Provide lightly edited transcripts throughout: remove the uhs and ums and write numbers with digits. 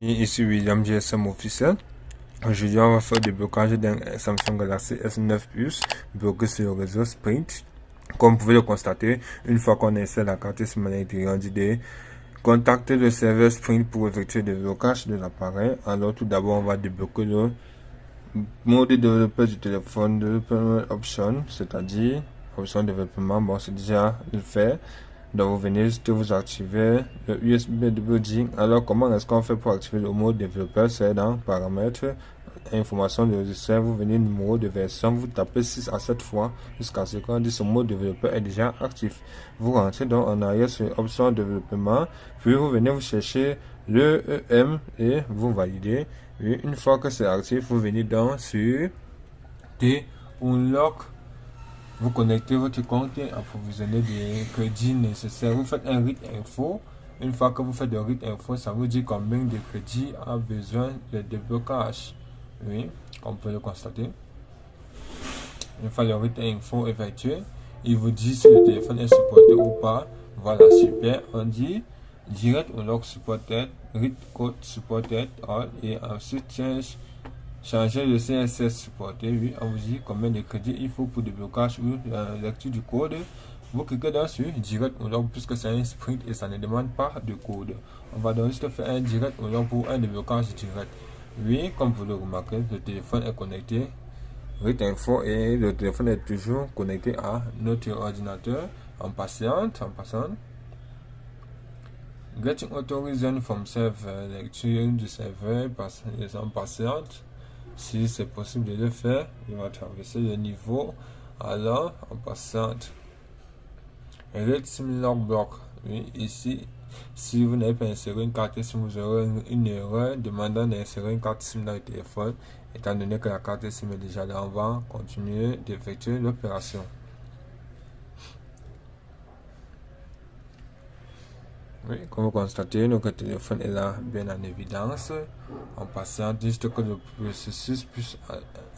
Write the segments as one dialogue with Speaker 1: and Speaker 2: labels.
Speaker 1: Ici William GSM officiel. Aujourd'hui, on va faire le blocage d'un Samsung Galaxy S9 Plus bloqué sur le réseau Sprint. Comme vous pouvez le constater, une fois qu'on installe la carte SIM à l'intérieur d'ID, contactez le serveur Sprint pour effectuer le blocage de l'appareil. Alors, tout d'abord, on va débloquer le mode de développeur du téléphone, Development Option, c'est-à-dire option de développement. Bon, c'est déjà le fait. Donc vous venez juste vous activer le USB debugging. Alors comment est-ce qu'on fait pour activer le mode développeur? C'est dans paramètres, information de logiciel, vous venez numéro de version, vous tapez 6 à 7 fois jusqu'à ce qu'on dit ce mode développeur est déjà actif. Vous rentrez donc en arrière sur option développement, puis vous venez vous chercher le EM et vous validez. Et une fois que c'est actif, vous venez donc sur Unlock. Vous connectez votre compte et approvisionnez des crédits nécessaires. Vous faites un read info. Une fois que vous faites le read info, ça vous dit combien de crédits a besoin de déblocage. Oui, comme vous pouvez le constater. Une fois le read info effectué, il vous dit si le téléphone est supporté ou pas. Voilà, super. On dit direct unlock supported, read code supported, all, et ensuite changer le CSS supporté. Oui, on vous dit combien de crédits il faut pour déblocage ou la lecture du code. Vous cliquez dessus direct unlock puisque c'est un sprint et ça ne demande pas de code. On va donc juste faire un direct unlock pour un déblocage direct. Oui, comme vous le remarquez, le téléphone est connecté. Read info et le téléphone est toujours connecté à notre ordinateur. On patiente. Getting authorization from server, lecture du serveur, en patiente. Si c'est possible de le faire, il va traverser le niveau. Alors, en passant, Read SIM block. Oui, ici, si vous n'avez pas inséré une carte SIM, vous aurez une erreur demandant d'insérer une carte SIM dans le téléphone. Étant donné que la carte SIM est déjà là, on va continuer d'effectuer l'opération. Oui, comme vous constatez, notre téléphone est là bien en évidence. On patiente juste que le processus puisse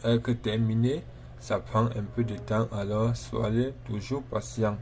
Speaker 1: être terminé. Ça prend un peu de temps, alors soyez toujours patient.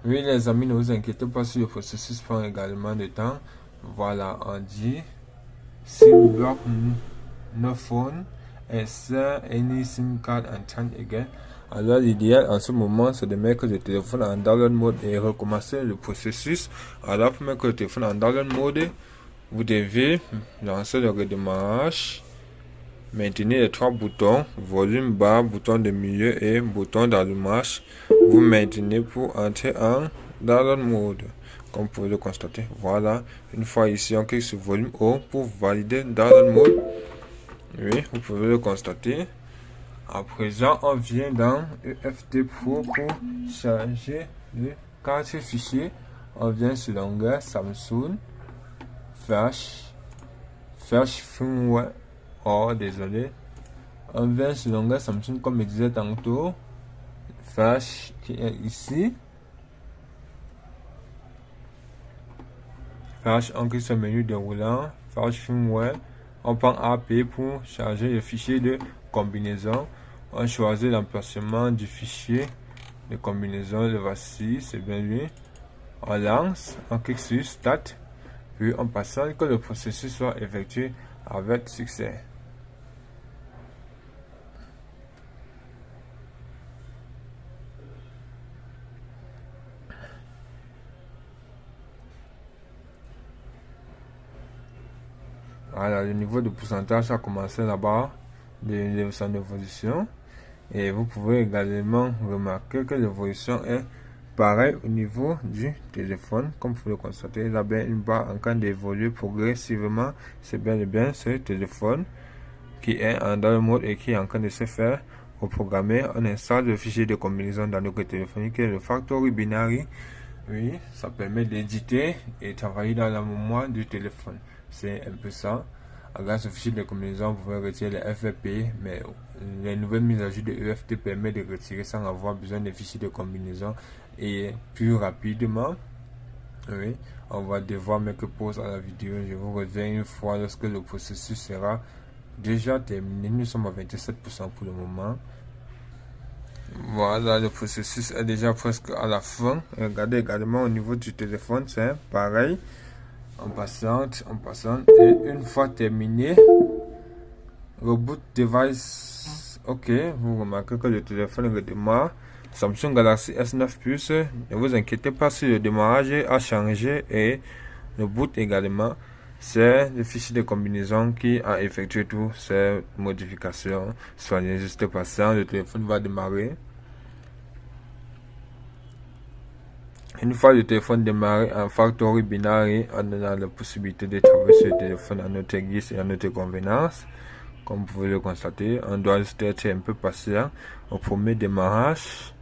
Speaker 1: Oui les amis, ne vous inquiétez pas si le processus prend également de temps. Voilà, on dit SIM block no phone insert any SIM card and turn again. Alors l'idéal en ce moment c'est de mettre le téléphone en download mode et recommencer le processus. Alors pour mettre le téléphone en download mode, vous devez lancer le redémarrage. Maintenez les trois boutons, volume bas, bouton de milieu et bouton d'allumage. Vous maintenez pour entrer en download mode. Comme vous pouvez le constater, voilà. Une fois ici, on clique sur volume haut pour valider download mode. Oui, vous pouvez le constater. À présent, on vient dans EFT Pro pour charger le carte fichier. On vient sur l'onglet Samsung Flash Firmware. Oh, désolé. On vient sur l'onglet Samsung comme je disais tantôt. Flash qui est ici. Flash, on clique sur le menu déroulant. Flash Firmware. On prend AP pour charger le fichier de combinaison. On choisit l'emplacement du fichier de combinaison. Le voici, c'est bien lui. On lance. On clique sur Start. Puis on patiente que le processus soit effectué avec succès. Voilà, le niveau de pourcentage a commencé là-bas de son évolution. Et vous pouvez également remarquer que l'évolution est pareille au niveau du téléphone. Comme vous le constatez, il y a bien une barre en train d'évoluer progressivement. C'est bien et bien ce téléphone qui est en dans le mode et qui est en train de se faire reprogrammer. On installe le fichier de combinaison dans notre téléphone qui est le Factory Binary. Oui, ça permet d'éditer et travailler dans la mémoire du téléphone. c'est un peu ça. Grâce au fichier de combinaison, vous pouvez retirer les FFP, mais les nouvelles mises à jour de EFT permettent de retirer sans avoir besoin des fichiers de combinaison et plus rapidement. Oui, on va devoir mettre pause à la vidéo. Je vous reviens une fois lorsque le processus sera déjà terminé. Nous sommes à 27% pour le moment. Voilà, le processus est déjà presque à la fin. Regardez également au niveau du téléphone, c'est pareil. On patiente. Et une fois terminé, reboot device. Ok, vous remarquez que le téléphone redémarre. Samsung Galaxy S9 Plus. Ne vous inquiétez pas si le démarrage a changé et le boot également. C'est le fichier de combinaison qui a effectué toutes ces modifications. Soyez juste patient, le téléphone va démarrer. Une fois le téléphone démarré en Factory Binary, on a la possibilité de travailler sur le téléphone à notre guise et à notre convenance. Comme vous pouvez le constater, on doit juste être un peu patient au premier démarrage.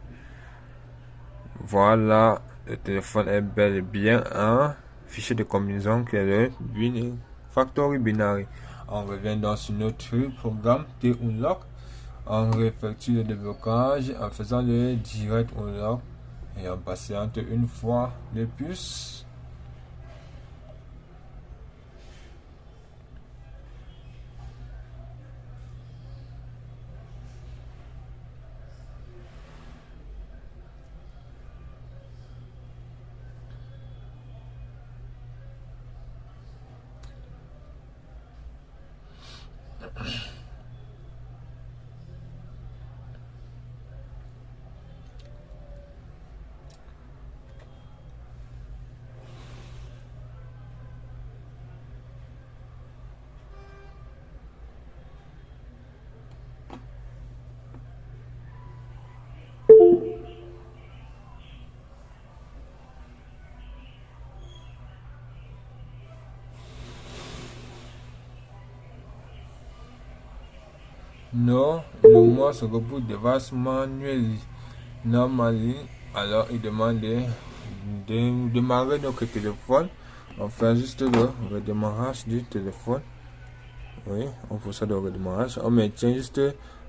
Speaker 1: Voilà, le téléphone est bel et bien un fichier de combinaison qui est le Factory Binary. On revient donc sur notre programme T-Unlock. On réeffectue le déblocage en faisant le Direct Unlock et on patiente une fois de plus. Non, le mot se reboot device manually. Normalement, alors il demande de démarrer notre téléphone. On fait juste le redémarrage du téléphone. Oui, on procède au redémarrage. On maintient juste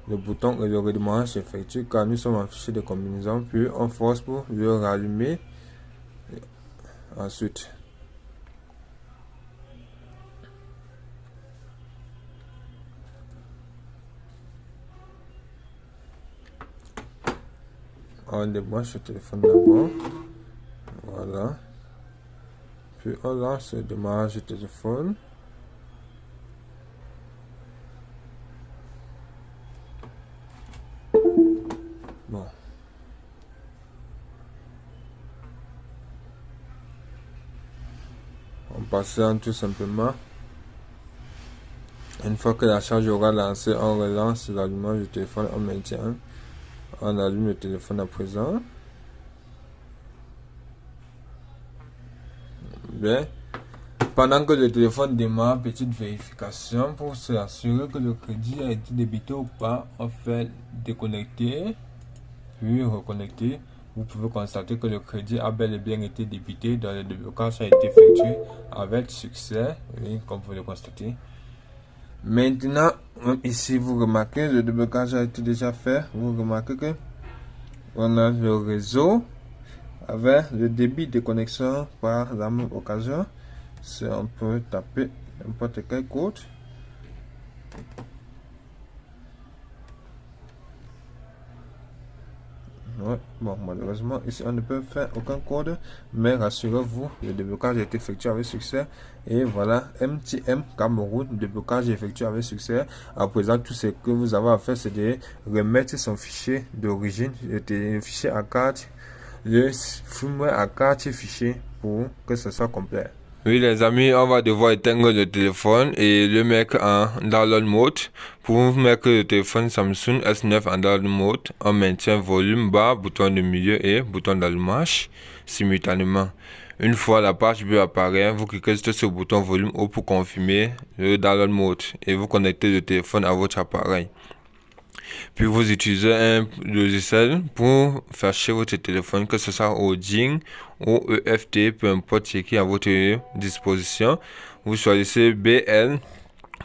Speaker 1: le bouton et le redémarrage s'effectue car nous sommes en fichier de combinaison. Puis on force pour le rallumer. Ensuite, on débranche le téléphone d'abord. Voilà. Puis on lance le démarrage du téléphone. Bon. On patiente tout simplement. Une fois que la charge aura lancé, on relance l'allumage du téléphone, on maintient. On allume le téléphone à présent. Bien. Pendant que le téléphone démarre, petite vérification pour s'assurer que le crédit a été débité ou pas. On fait déconnecter, puis reconnecter. Vous pouvez constater que le crédit a bel et bien été débité, dans le déblocage a été effectué avec succès, oui, comme vous pouvez le constater. Maintenant, ici vous remarquez, le déblocage a été déjà fait. Vous remarquez que on a le réseau avec le débit de connexion par la même occasion. Si on peut taper n'importe quel code. Ouais, bon, malheureusement, ici on ne peut faire aucun code, mais rassurez-vous, le déblocage a été effectué avec succès. Et voilà, MTM Cameroun, déblocage effectué avec succès. À présent, tout ce que vous avez à faire, c'est de remettre son fichier d'origine, le fichier à carte, le firmware à carte fichier pour que ce soit complet. Oui les amis, on va devoir éteindre le téléphone et le mettre en download mode. Pour mettre le téléphone Samsung S9 en download mode, on maintient volume bas, bouton de milieu et bouton d'allumage simultanément. Une fois la page bleue apparaît, vous cliquez sur ce bouton volume haut pour confirmer le download mode et vous connectez le téléphone à votre appareil. Puis vous utilisez un logiciel pour flasher votre téléphone, que ce soit au DJI ou EFT, peu importe ce qui est à votre disposition. vous choisissez BL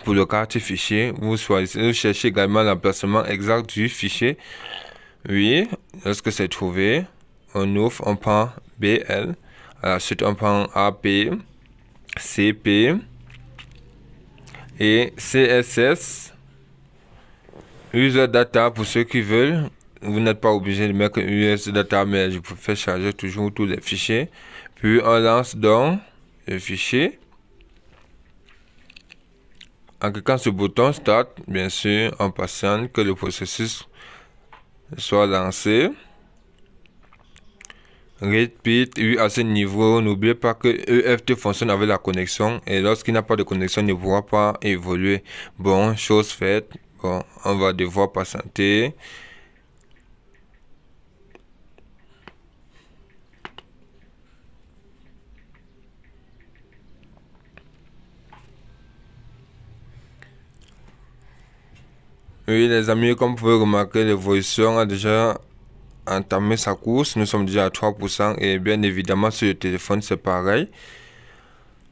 Speaker 1: pour le quartier fichier. Vous cherchez également l'emplacement exact du fichier. Oui, lorsque c'est trouvé, on ouvre, on prend BL. Ensuite, on prend AP, CP et CSS. User data pour ceux qui veulent. Vous n'êtes pas obligé de mettre user data, mais je préfère charger toujours tous les fichiers. Puis on lance donc le fichier. En cliquant sur le bouton Start, bien sûr, on patiente que le processus soit lancé. Repeat, oui, à ce niveau, n'oubliez pas que EFT fonctionne avec la connexion et lorsqu'il n'y a pas de connexion, il ne pourra pas évoluer. Bon, chose faite, bon, on va devoir patienter. Oui, les amis, comme vous pouvez remarquer, l'évolution a déjà entamé sa course. Nous sommes déjà à 3% et bien évidemment sur le téléphone c'est pareil.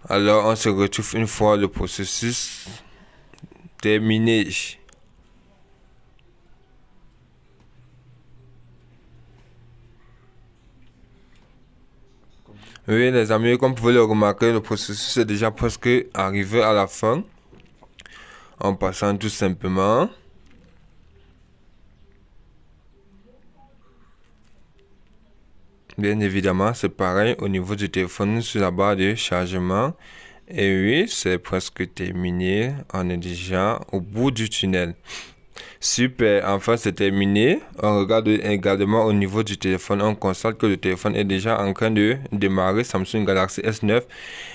Speaker 1: Alors on se retrouve une fois le processus terminé. Oui les amis, comme vous pouvez le remarquer, le processus est déjà presque arrivé à la fin. En passant tout simplement. Bien évidemment, c'est pareil au niveau du téléphone sur la barre de chargement. Et oui, c'est presque terminé. On est déjà au bout du tunnel. Super, enfin c'est terminé. On regarde également au niveau du téléphone. On constate que le téléphone est déjà en train de démarrer, Samsung Galaxy S9.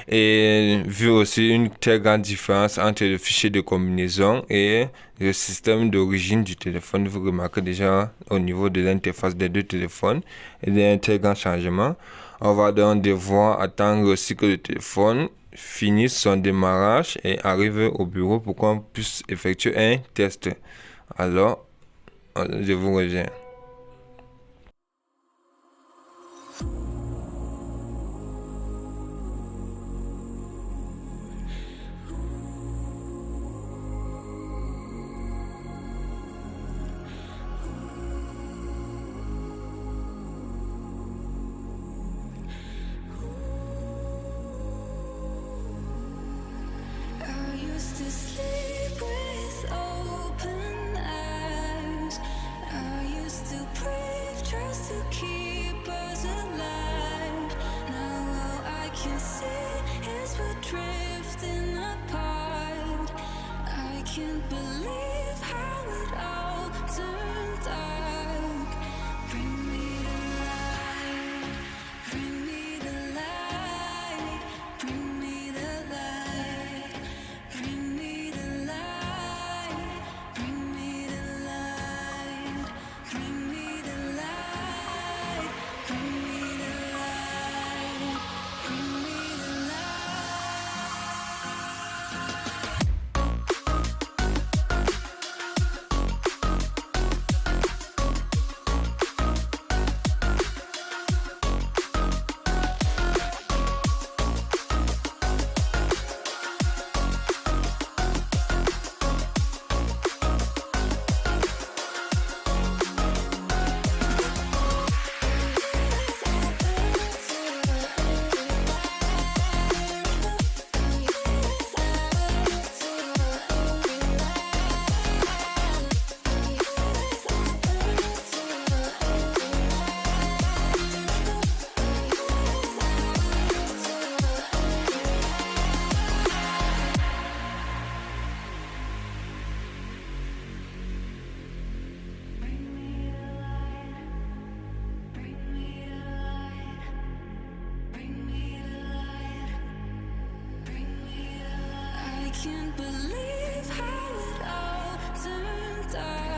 Speaker 1: Et vu aussi une très grande différence entre le fichier de combinaison et le système d'origine du téléphone. Vous remarquez déjà au niveau de l'interface des deux téléphones, il y a un très grand changement. On va donc devoir attendre aussi que le téléphone finisse son démarrage et arrive au bureau pour qu'on puisse effectuer un test. Alors, je vous reviens.
Speaker 2: Can't believe how it all turned out.